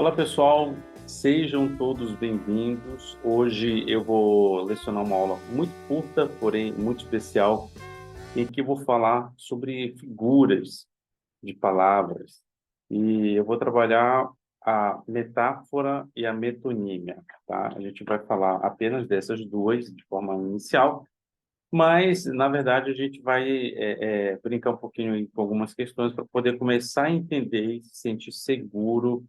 Olá, pessoal, sejam todos bem-vindos. Hoje eu vou lecionar uma aula muito curta, porém muito especial, em que eu vou falar sobre figuras de palavras. E eu vou trabalhar a metáfora e a metonímia, tá? A gente vai falar apenas dessas duas de forma inicial, mas, na verdade, a gente vai brincar um pouquinho aí com algumas questões para poder começar a entender e se sentir seguro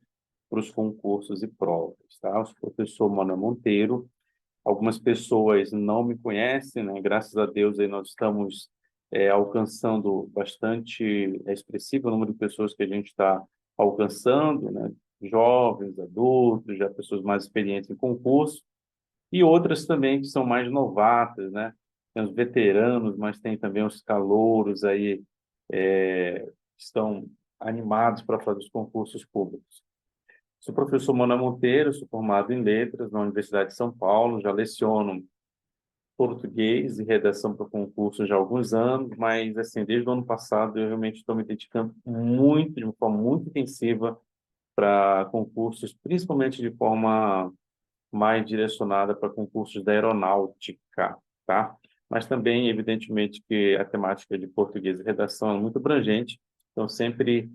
para os concursos e provas, tá? Eu sou o professor Manuel Monteiro. Algumas pessoas não me conhecem, né? Graças a Deus aí nós estamos alcançando bastante, expressivo o número de pessoas que a gente está alcançando, né? Jovens, adultos, já pessoas mais experientes em concurso, e outras também que são mais novatas, né? Tem os veteranos, mas tem também os calouros aí, que estão animados para fazer os concursos públicos. Sou professor Manuel Monteiro, sou formado em Letras na Universidade de São Paulo, já leciono português e redação para concurso já há alguns anos, mas, assim, desde o ano passado eu realmente estou me dedicando muito, de uma forma muito intensiva, para concursos, principalmente de forma mais direcionada para concursos da aeronáutica, tá? Mas também, evidentemente, que a temática de português e redação é muito abrangente, então sempre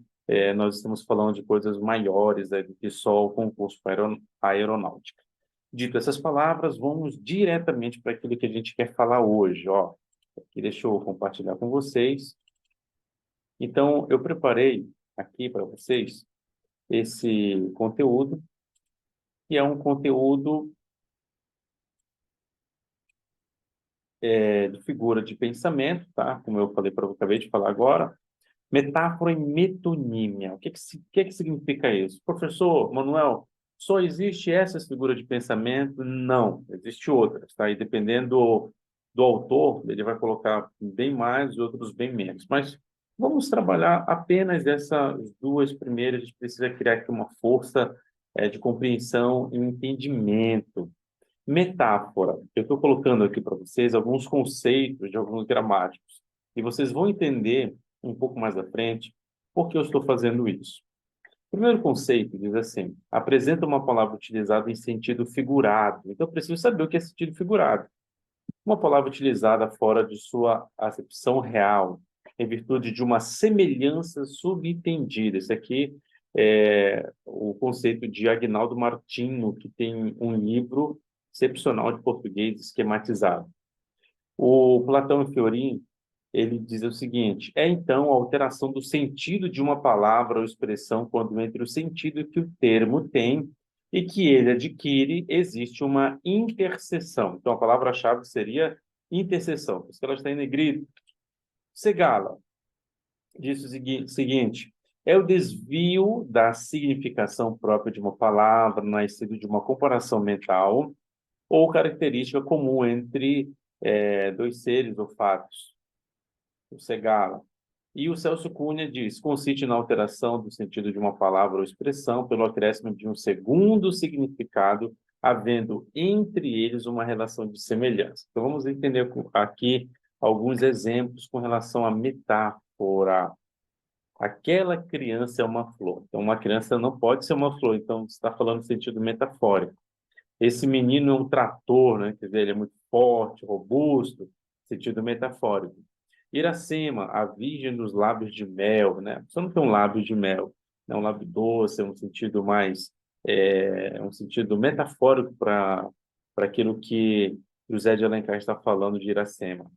nós estamos falando de coisas maiores do que só o concurso para aeronáutica. Dito essas palavras, vamos diretamente para aquilo que a gente quer falar hoje, ó. Aqui deixa eu compartilhar com vocês. Então, eu preparei aqui para vocês esse conteúdo, que é um conteúdo de figura de pensamento, tá? Como eu falei para acabei de falar agora, metáfora e metonímia. O que que significa isso? Professor Manuel, só existe essa figura de pensamento? Não, existe outras, tá? E dependendo do autor, ele vai colocar bem mais e outros bem menos. Mas vamos trabalhar apenas essas duas primeiras. A gente precisa criar aqui uma força de compreensão e entendimento. Metáfora. Eu estou colocando aqui para vocês alguns conceitos de alguns gramáticos. E vocês vão entender um pouco mais à frente por que eu estou fazendo isso. O primeiro conceito diz assim: apresenta uma palavra utilizada em sentido figurado. Então, eu preciso saber o que é sentido figurado. Uma palavra utilizada fora de sua acepção real, em virtude de uma semelhança subentendida. Esse aqui é o conceito de Agnaldo Martinho, que tem um livro excepcional de português esquematizado. O Platão e Fiorin, ele diz o seguinte: é então a alteração do sentido de uma palavra ou expressão quando entre o sentido que o termo tem e que ele adquire existe uma interseção. Então a palavra-chave seria interseção. Por isso que ela está em negrito. Segala diz o seguinte: é o desvio da significação própria de uma palavra, nascido de uma comparação mental ou característica comum entre dois seres ou fatos. O Segala. E o Celso Cunha diz: consiste na alteração do sentido de uma palavra ou expressão pelo acréscimo de um segundo significado, havendo entre eles uma relação de semelhança. Então, vamos entender aqui alguns exemplos com relação à metáfora. Aquela criança é uma flor. Então, uma criança não pode ser uma flor. Então, você está falando no sentido metafórico. Esse menino é um trator, né? Quer dizer, ele é muito forte, robusto, sentido metafórico. Iracema, a virgem dos lábios de mel, né? Você não tem um lábio de mel, é um lábio doce, é um sentido mais, um sentido metafórico para aquilo que José de Alencar está falando de Iracema.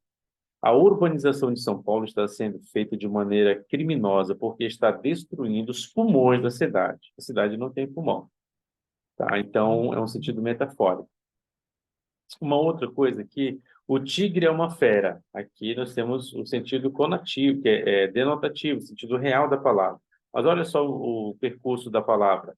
A urbanização de São Paulo está sendo feita de maneira criminosa porque está destruindo os pulmões da cidade. A cidade não tem pulmão, tá? Então, é um sentido metafórico. Uma outra coisa aqui, o tigre é uma fera. Aqui nós temos o sentido conativo, que é denotativo, o sentido real da palavra. Mas olha só o percurso da palavra.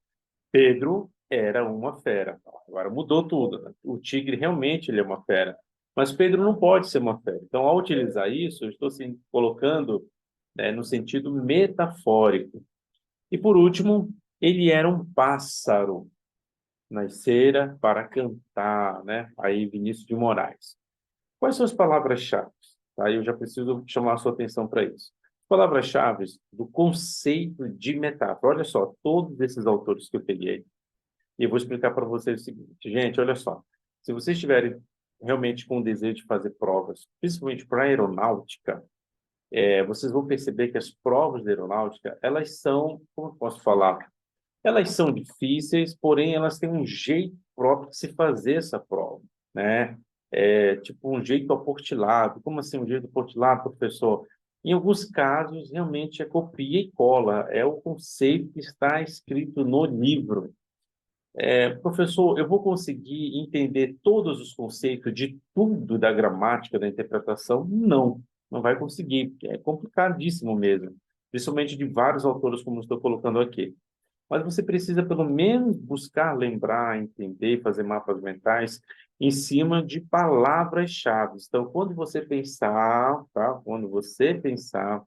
Pedro era uma fera. Agora mudou tudo, né? O tigre realmente ele é uma fera. Mas Pedro não pode ser uma fera. Então, ao utilizar isso, eu estou assim, colocando, né, no sentido metafórico. E por último, ele era um pássaro nascera para cantar, né? Aí Vinícius de Moraes. Quais são as palavras-chave? Aí eu já preciso chamar a sua atenção para isso. Palavras-chave do conceito de metáfora. Olha só, todos esses autores que eu peguei, E eu vou explicar para vocês o seguinte, gente, olha só. Se vocês estiverem realmente com o desejo de fazer provas, principalmente para aeronáutica, vocês vão perceber que as provas de aeronáutica, elas são, como eu posso falar, elas são difíceis, porém elas têm um jeito próprio de se fazer essa prova, né? Tipo um jeito aportilado. Como assim um jeito aportilado, professor? Em alguns casos, realmente é copia e cola, é o conceito que está escrito no livro. Professor, eu vou conseguir entender todos os conceitos de tudo da gramática, da interpretação? Não, não vai conseguir. É complicadíssimo mesmo, principalmente de vários autores, como eu estou colocando aqui. Mas você precisa, pelo menos, buscar lembrar, entender, fazer mapas mentais em cima de palavras-chave. Então, quando você pensar, tá? Quando você pensar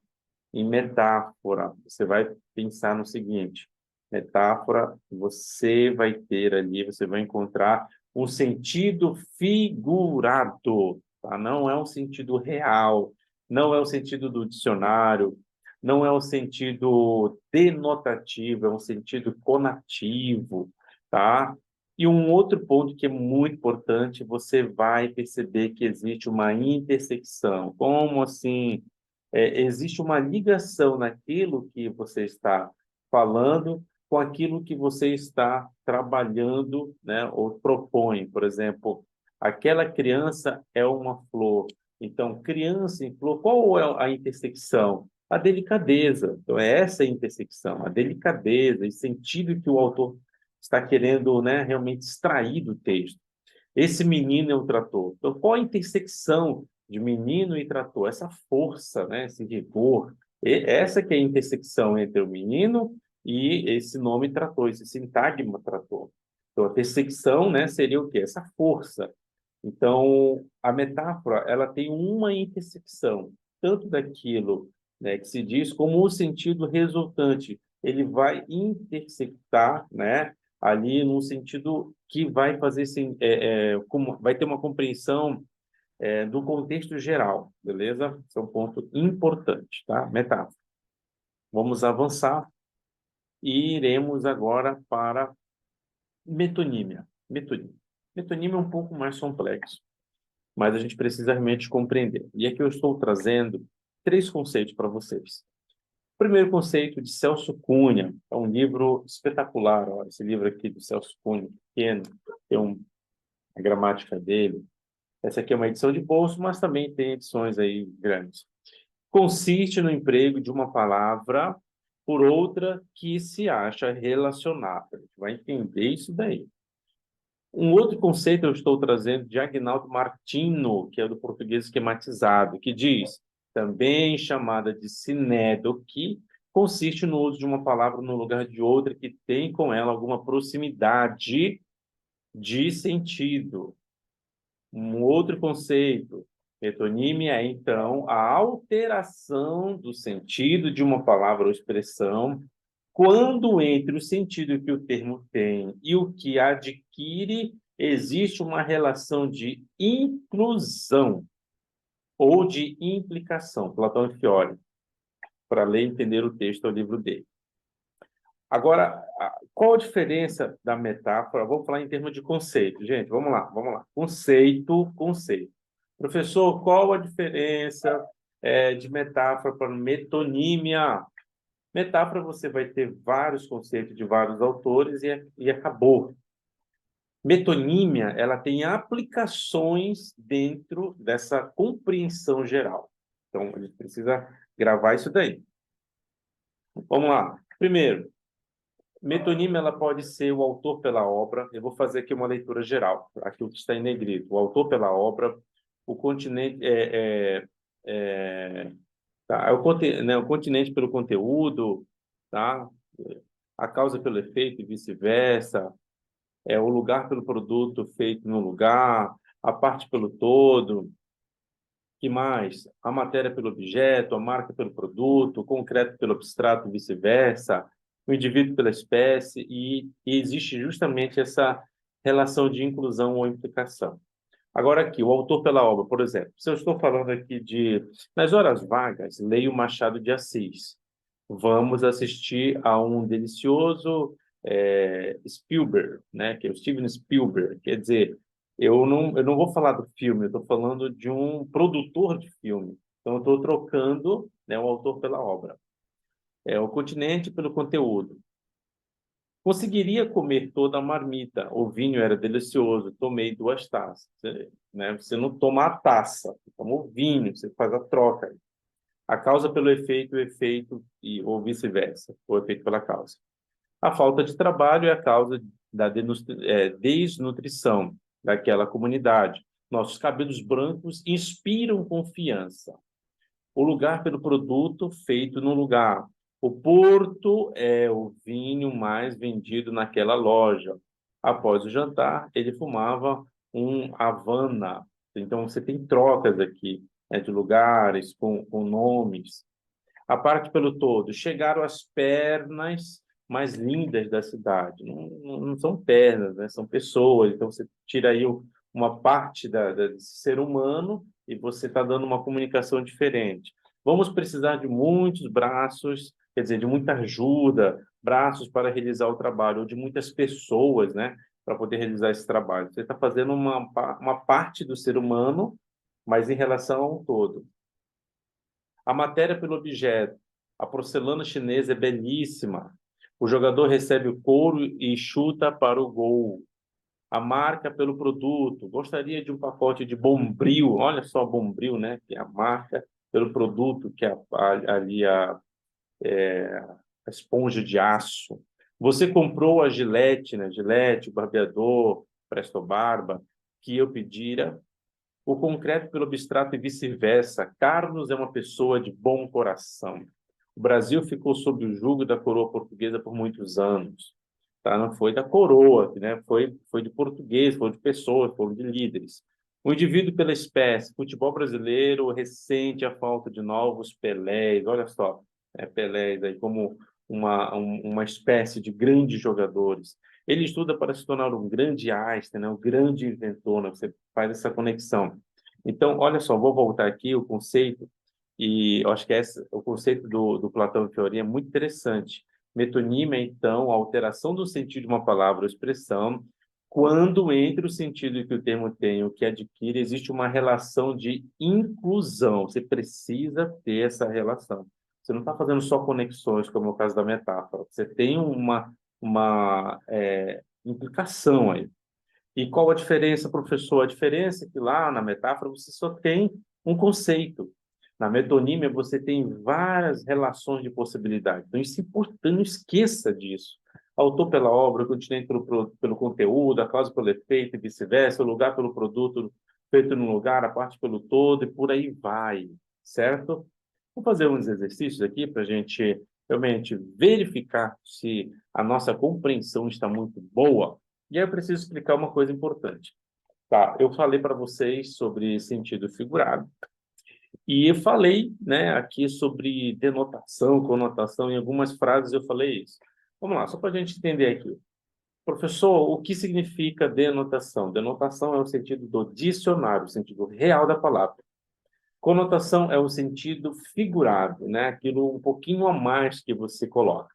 em metáfora, você vai pensar no seguinte: metáfora, você vai ter ali, você vai encontrar um sentido figurado, tá? Não é um sentido real, não é o sentido do dicionário, não é o sentido denotativo, é um sentido conativo, tá? E um outro ponto que é muito importante, você vai perceber que existe uma intersecção. Como assim? Existe uma ligação naquilo que você está falando com aquilo que você está trabalhando, né, ou propõe. Por exemplo, aquela criança é uma flor. Então, criança e flor, qual é a intersecção? A delicadeza. Então, é essa a intersecção, a delicadeza e sentido que o autor está querendo, né, realmente extrair do texto. Esse menino é o trator. Então, qual a intersecção de menino e trator? Essa força, né? Esse rigor. Essa que é a intersecção entre o menino e esse nome trator, esse sintagma trator. Então, a intersecção, né, seria o quê? Essa força. Então, a metáfora, ela tem uma intersecção, tanto daquilo, né, que se diz, como o sentido resultante. Ele vai intersectar, né, ali num sentido que vai fazer, vai ter uma compreensão, do contexto geral, beleza? Esse é um ponto importante, tá? Metáfora. Vamos avançar e iremos agora para metonímia. Metonímia. Metonímia é um pouco mais complexo, mas a gente precisa realmente compreender. E aqui eu estou trazendo três conceitos para vocês. O primeiro conceito de Celso Cunha, é um livro espetacular, ó, esse livro aqui do Celso Cunha, pequeno, tem a gramática dele. Essa aqui é uma edição de bolso, mas também tem edições aí grandes. Consiste no emprego de uma palavra por outra que se acha relacionada. A gente vai entender isso daí. Um outro conceito eu estou trazendo de Agnaldo Martino, que é do português esquematizado, que diz, também chamada de sinédoque, consiste no uso de uma palavra no lugar de outra que tem com ela alguma proximidade de sentido. Um outro conceito, metonímia é, então, a alteração do sentido de uma palavra ou expressão quando entre o sentido que o termo tem e o que adquire, existe uma relação de inclusão ou de implicação. Platão e Fiore, para ler e entender o texto ao livro dele. Agora, qual a diferença da metáfora? Vamos falar em termos de conceito, gente. Vamos lá, vamos lá. Conceito, conceito. Professor, qual a diferença de metáfora para metonímia? Metáfora, você vai ter vários conceitos de vários autores e acabou. Metonímia, ela tem aplicações dentro dessa compreensão geral. Então, a gente precisa gravar isso daí. Vamos lá. Primeiro, metonímia, ela pode ser o autor pela obra. Eu vou fazer aqui uma leitura geral, aquilo que está em negrito. O autor pela obra, o continente tá? O continente pelo conteúdo, tá? A causa pelo efeito e vice-versa, o lugar pelo produto feito no lugar, a parte pelo todo, que mais? A matéria pelo objeto, a marca pelo produto, o concreto pelo abstrato e vice-versa, o indivíduo pela espécie, e existe justamente essa relação de inclusão ou implicação. Agora aqui, o autor pela obra, por exemplo, se eu estou falando aqui de, nas horas vagas, leio Machado de Assis. Vamos assistir a um delicioso Spielberg, né? Que é o Steven Spielberg. Quer dizer, eu não vou falar do filme, eu estou falando de um produtor de filme. Então, eu estou trocando, né, o autor pela obra. O continente pelo conteúdo. Conseguiria comer toda a marmita. O vinho era delicioso. Tomei 2 taças. Você, né? Você não toma a taça, você toma o vinho, você faz a troca. A causa pelo efeito, o efeito, ou vice-versa, o efeito pela causa. A falta de trabalho é a causa da desnutrição daquela comunidade. Nossos cabelos brancos inspiram confiança. O lugar pelo produto feito no lugar. O Porto é o vinho mais vendido naquela loja. Após o jantar, ele fumava um Havana. Então, você tem trocas aqui, né, de lugares com nomes. A parte pelo todo, chegaram as pernas mais lindas da cidade. Não são pernas, né? São pessoas. Então, você tira aí uma parte desse ser humano e você está dando uma comunicação diferente. Vamos precisar de muitos braços, quer dizer, de muita ajuda, braços para realizar o trabalho, ou de muitas pessoas, né? Para poder realizar esse trabalho. Você está fazendo uma parte do ser humano, mas em relação ao todo. A matéria pelo objeto. A porcelana chinesa é belíssima. O jogador recebe o couro e chuta para o gol. A marca pelo produto. Gostaria de um pacote de Bombril. Olha só, Bombril, né? Que é a marca pelo produto, que é ali a esponja de aço. Você comprou a Gillette, né? Gillette, o barbeador, Presto Barba, que eu pedira. O concreto pelo abstrato e vice-versa. Carlos é uma pessoa de bom coração. O Brasil ficou sob o jugo da coroa portuguesa por muitos anos. Tá? Não foi da coroa, né? Foi de português, foi de pessoas, foi de líderes. O indivíduo pela espécie. Futebol brasileiro ressente a falta de novos Pelés. Olha só, Pelés aí como uma espécie de grandes jogadores. Ele estuda para se tornar um grande Einstein, né? Um grande inventor, né? Você faz essa conexão. Então, olha só, vou voltar aqui o conceito, e eu acho que o conceito do Platão e Teoria é muito interessante. Metonímia, então, a alteração do sentido de uma palavra ou expressão, quando entre o sentido que o termo tem e o que adquire, existe uma relação de inclusão. Você precisa ter essa relação. Você não está fazendo só conexões, como é o caso da metáfora. Você tem uma implicação aí. E qual a diferença, professor? A diferença é que lá na metáfora você só tem um conceito. Na metonímia você tem várias relações de possibilidade. Então isso é importante, não esqueça disso. Autor pela obra, o continente pelo conteúdo, a causa pelo efeito e vice-versa, o lugar pelo produto feito no lugar, a parte pelo todo e por aí vai, certo? Vou fazer uns exercícios aqui para a gente realmente verificar se a nossa compreensão está muito boa. E aí eu preciso explicar uma coisa importante. Tá, eu falei para vocês sobre sentido figurado e eu falei, né, aqui sobre denotação, conotação, em algumas frases eu falei isso. Vamos lá, só para a gente entender aqui. Professor, o que significa denotação? Denotação é o sentido do dicionário, o sentido real da palavra. Conotação é o sentido figurado, né, aquilo um pouquinho a mais que você coloca.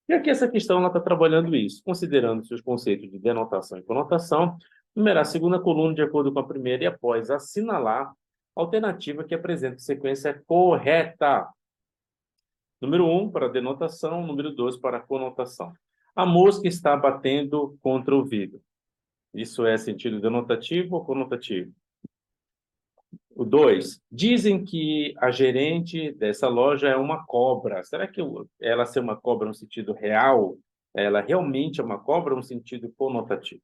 E aqui essa questão ela está trabalhando isso, considerando seus conceitos de denotação e conotação, numerar a segunda coluna de acordo com a primeira e após assinalar a alternativa que apresenta sequência correta. Número 1 para denotação, número 2 para conotação. A mosca está batendo contra o vidro. Isso é sentido denotativo ou conotativo? O 2, dizem que a gerente dessa loja é uma cobra. Será que ela ser uma cobra no sentido real, ela realmente é uma cobra no sentido conotativo?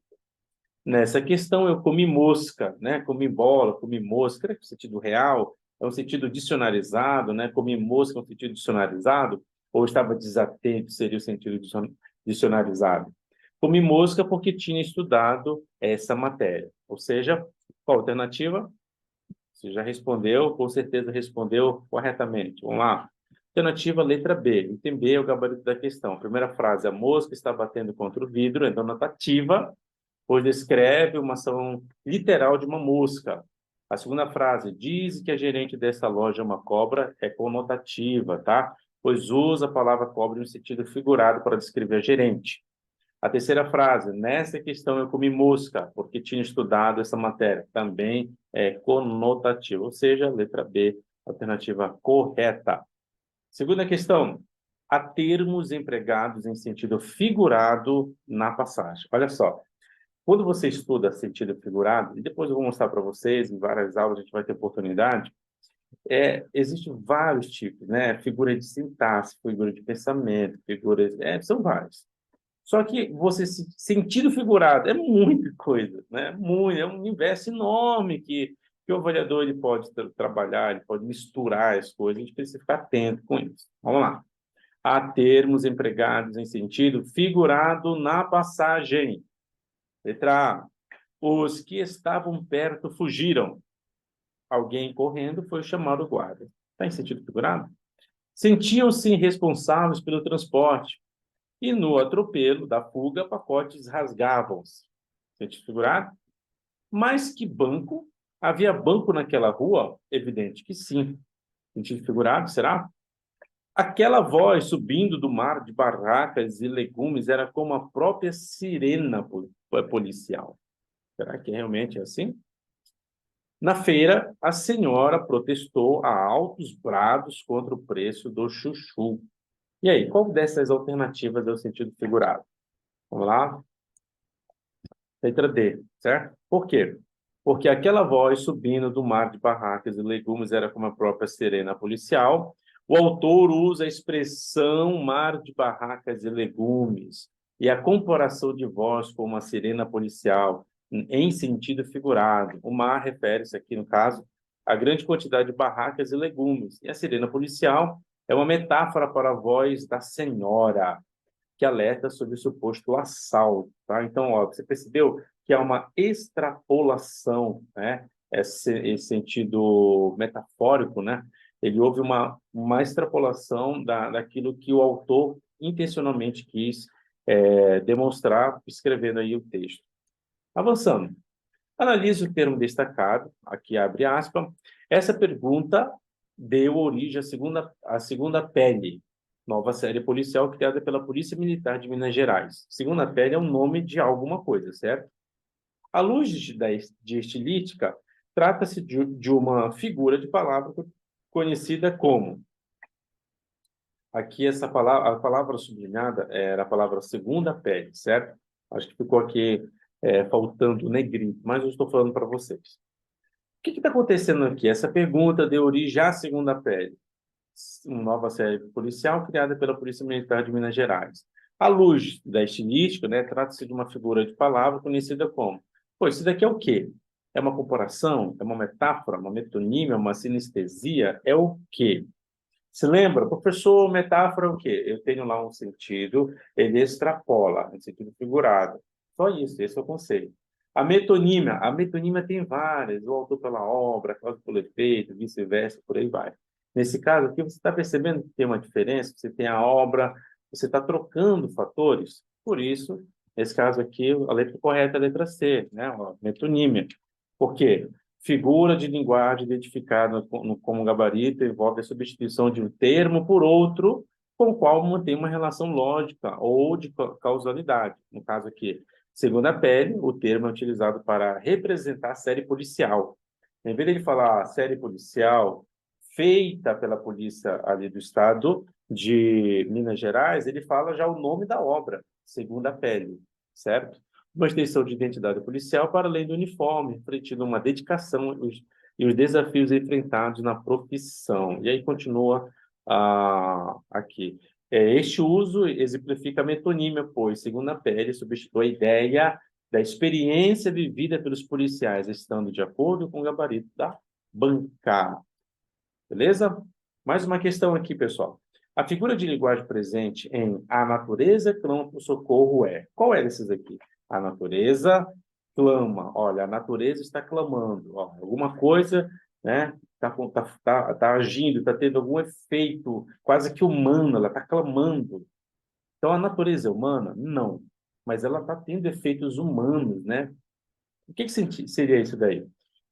Nessa questão, eu comi mosca, né? Comi bola, comi mosca. Será que é o sentido real é um sentido dicionarizado, né? Comi mosca é um sentido dicionarizado? Ou estava desatento, seria o sentido dicionarizado? Comi mosca porque tinha estudado essa matéria. Ou seja, qual a alternativa? Você já respondeu, com certeza respondeu corretamente. Vamos lá. Alternativa letra B. Item B é o gabarito da questão. Primeira frase, a mosca está batendo contra o vidro, é denotativa, pois descreve uma ação literal de uma mosca. A segunda frase, diz que a gerente dessa loja é uma cobra, é conotativa, tá? Pois usa a palavra cobra no sentido figurado para descrever a gerente. A terceira frase, nessa questão eu comi mosca, porque tinha estudado essa matéria. Também é conotativo, ou seja, letra B, alternativa correta. Segunda questão, há termos empregados em sentido figurado na passagem. Olha só, quando você estuda sentido figurado, e depois eu vou mostrar para vocês, em várias aulas a gente vai ter oportunidade, existem vários tipos, né? Figura de sintaxe, figura de pensamento, figuras, são vários. Só que sentido figurado é muita coisa, né? Muito, é um universo enorme que o avaliador ele pode trabalhar, ele pode misturar as coisas, a gente precisa ficar atento com isso. Vamos lá. Há termos empregados em sentido figurado na passagem. Letra A. Os que estavam perto fugiram. Alguém correndo foi chamar o guarda. Está em sentido figurado? Sentiam-se responsáveis pelo transporte. E no atropelo da fuga, pacotes rasgavam-se. Sentido figurado? Mas que banco? Havia banco naquela rua? Evidente que sim. Sentido figurado, será? Aquela voz subindo do mar de barracas e legumes era como a própria sirena policial. Será que realmente é assim? Na feira, a senhora protestou a altos brados contra o preço do chuchu. E aí, qual dessas alternativas é o sentido figurado? Vamos lá? Letra D, certo? Por quê? Porque aquela voz subindo do mar de barracas e legumes era como a própria sirena policial. O autor usa a expressão mar de barracas e legumes e a comparação de voz com uma sirena policial em sentido figurado. O mar refere-se aqui, no caso, à grande quantidade de barracas e legumes. E a sirena policial é uma metáfora para a voz da senhora, que alerta sobre o suposto assalto, tá? Então, ó, você percebeu que há uma extrapolação, né? Esse sentido metafórico, né? Ele houve uma extrapolação daquilo que o autor intencionalmente quis demonstrar, escrevendo aí o texto. Avançando. Analise o termo destacado, aqui abre aspas. Essa pergunta deu origem à segunda pele, nova série policial criada pela Polícia Militar de Minas Gerais. Segunda pele é o nome de alguma coisa, certo? À luz de estilística, trata-se de uma figura de palavra conhecida como. Aqui essa palavra, a palavra sublinhada era a palavra segunda pele, certo? Acho que ficou aqui faltando negrito, mas eu estou falando para vocês. O que está acontecendo aqui? Essa pergunta deu origem à segunda pele, uma nova série policial criada pela Polícia Militar de Minas Gerais. À luz da estilística, né, trata-se de uma figura de palavra conhecida como. Pô, isso daqui é o quê? É uma comparação? É uma metáfora? Uma metonímia? Uma sinestesia? É o quê? Se lembra, professor, metáfora é o quê? Eu tenho lá um sentido, ele extrapola, um sentido figurado. Só isso, esse é o conceito. A metonímia tem várias, o autor pela obra, a causa pelo efeito, vice-versa, por aí vai. Nesse caso aqui, você está percebendo que tem uma diferença, você tem a obra, você está trocando fatores, por isso, nesse caso aqui, a letra correta é a letra C, né? A metonímia. Por quê? Figura de linguagem identificada como gabarito envolve a substituição de um termo por outro, com o qual mantém uma relação lógica ou de causalidade. No caso aqui, segundo a pele, o termo é utilizado para representar a série policial. Em vez de ele falar série policial feita pela polícia ali do estado de Minas Gerais, ele fala já o nome da obra, segundo a pele, certo? Uma extensão de identidade policial para além do uniforme, refletindo uma dedicação e os desafios enfrentados na profissão. E aí continua aqui. Este uso exemplifica a metonímia, pois, segundo a pele, substitui a ideia da experiência vivida pelos policiais, estando de acordo com o gabarito da banca. Beleza? Mais uma questão aqui, pessoal. A figura de linguagem presente em a natureza clama por socorro é. Qual é desses aqui? A natureza clama. Olha, a natureza está clamando. Ó, alguma coisa, né? Tá agindo, está tendo algum efeito quase que humano, ela está clamando. Então, a natureza é humana? Não. Mas ela está tendo efeitos humanos, né? O que seria isso daí?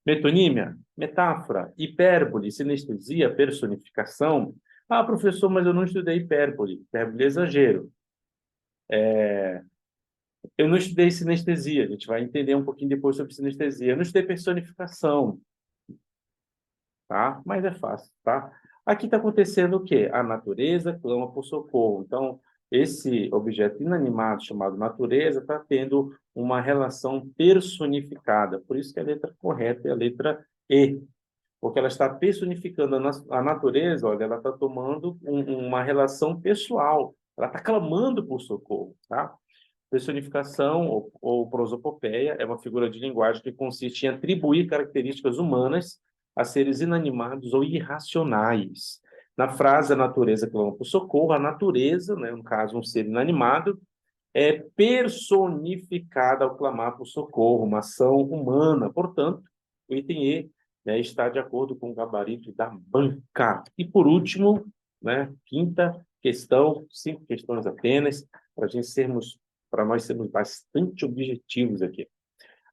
Metonímia, metáfora, hipérbole, sinestesia, personificação. Ah, professor, mas eu não estudei hipérbole. Hipérbole é exagero. Eu não estudei sinestesia, a gente vai entender um pouquinho depois sobre sinestesia. Eu não estudei personificação, tá? Mas é fácil, tá? Aqui está acontecendo o quê? A natureza clama por socorro. Então, esse objeto inanimado chamado natureza está tendo uma relação personificada. Por isso que a letra correta é a letra E, porque ela está personificando a natureza, olha, ela está tomando uma relação pessoal. Ela está clamando por socorro, tá? Personificação ou prosopopeia é uma figura de linguagem que consiste em atribuir características humanas a seres inanimados ou irracionais. Na frase "a natureza clama por socorro", a natureza, né, no caso um ser inanimado, é personificada ao clamar por socorro, uma ação humana. Portanto, o item E, né, está de acordo com o gabarito da banca. E por último, né, quinta questão, 5 questões apenas, para nós sermos bastante objetivos aqui.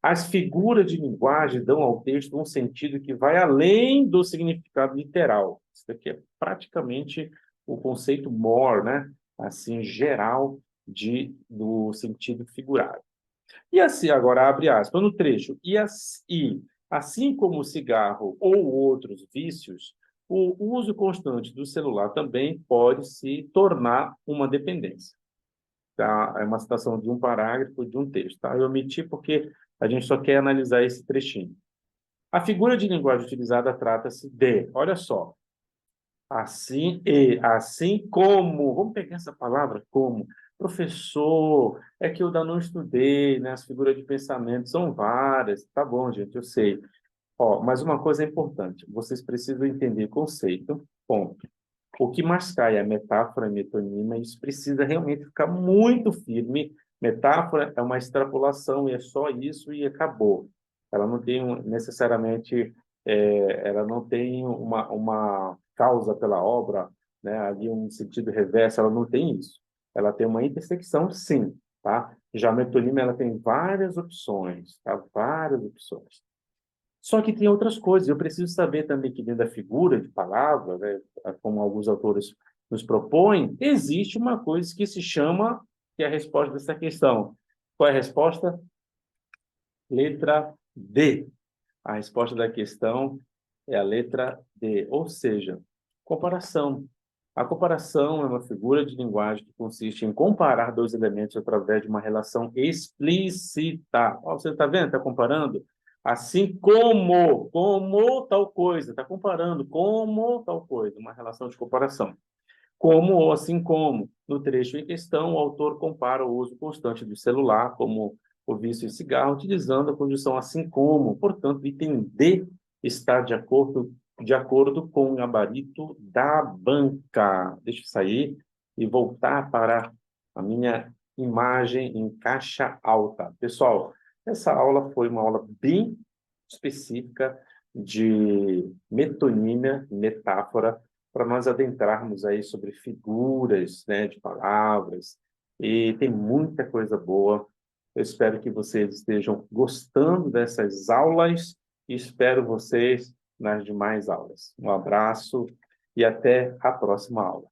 As figuras de linguagem dão ao texto um sentido que vai além do significado literal. Isso daqui é praticamente o conceito more, né? Assim, geral do sentido figurado. E assim, agora abre aspas, no trecho, assim como o cigarro ou outros vícios, o uso constante do celular também pode se tornar uma dependência. Tá? É uma citação de um parágrafo de um texto. Tá? Eu omiti porque a gente só quer analisar esse trechinho. A figura de linguagem utilizada trata-se de, olha só, assim como, vamos pegar essa palavra como, professor, é que eu ainda não estudei, né? As figuras de pensamento são várias, tá bom, gente, eu sei. Ó, mas uma coisa é importante, vocês precisam entender conceito, ponto. O que mais cai é metáfora e metonímia, isso precisa realmente ficar muito firme. Metáfora é uma extrapolação e é só isso e acabou. Ela não tem necessariamente, ela não tem uma causa pela obra, né? Ali um sentido reverso, ela não tem isso. Ela tem uma intersecção, sim, tá? Já a metonímia, ela tem várias opções, tá? Várias opções. Só que tem outras coisas. Eu preciso saber também que dentro da figura de palavra, né, como alguns autores nos propõem, existe uma coisa que se chama, que é a resposta dessa questão. Qual é a resposta? Letra D. A resposta da questão é a letra D, ou seja, comparação. A comparação é uma figura de linguagem que consiste em comparar dois elementos através de uma relação explícita. Ó, você está vendo? Está comparando? Assim como tal coisa. Está comparando como tal coisa, uma relação de comparação. Como ou assim como. No trecho em questão, o autor compara o uso constante do celular, como o vício e cigarro, utilizando a condição assim como. Portanto, o item D está de acordo com o gabarito da banca. Deixa eu sair e voltar para a minha imagem em caixa alta. Pessoal, essa aula foi uma aula bem específica de metonímia, metáfora, para nós adentrarmos aí sobre figuras, né, de palavras, e tem muita coisa boa. Eu espero que vocês estejam gostando dessas aulas e espero vocês nas demais aulas. Um abraço e até a próxima aula.